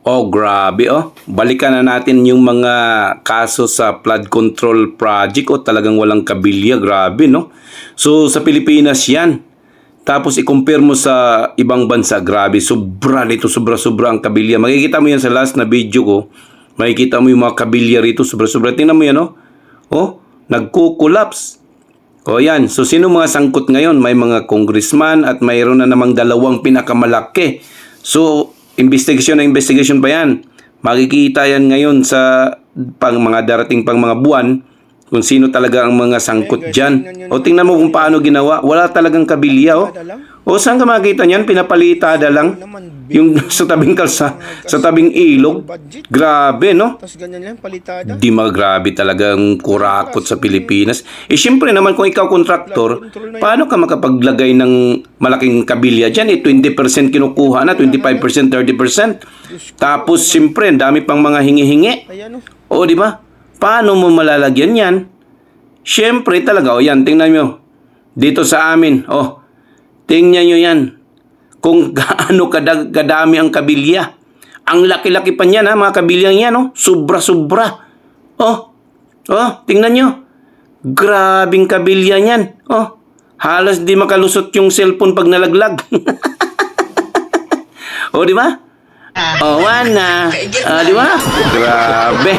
Oh, grabe oh. Balikan na natin yung mga kaso sa flood control project. Oh, talagang walang kabilya. Grabe, no? So, sa Pilipinas yan. Tapos, i-compare mo sa ibang bansa. Grabe, sobra nito. Sobra-sobra ang kabilya. Makikita mo yan sa last na video ko. Makikita mo yung mga kabilya rito. Sobra-sobra. Tingnan mo yan, oh. Oh, nagko-collapse. O yan, so sino mga sangkot ngayon? May mga congressman at mayroon na namang dalawang pinakamalaki. So, investigation pa yan. Makikita yan ngayon sa mga darating pang mga buwan kung sino talaga ang mga sangkot dyan. O tingnan mo kung paano ginawa. Wala talagang kabilya. O saan ka makikita niyan? Pinapalitada lang. Yung sa tabing sa tabing ilog. Grabe, no? Tapos ganyan lang, palitada. Di magrabe talagang kurakot sa Pilipinas. Siyempre naman kung ikaw kontraktor, paano ka makapaglagay ng malaking kabilya dyan? 20% kinukuha na, 25%, 30%. Tapos siyempre, ang dami pang mga hingi-hingi. Ayan o. O, di ba? Paano mo malalagyan yan? Siyempre talaga, o yan, tingnan nyo. Dito sa amin, tingnan nyo yan. Kung gaano kadami ang kabilya. Ang laki-laki pa niyan, mga kabilyang yan, Sobra-sobra. Tingnan nyo. Grabing kabilya niyan. Halos di makalusot yung cellphone pag nalaglag. Di ba? Wana. Di ba? Grabe.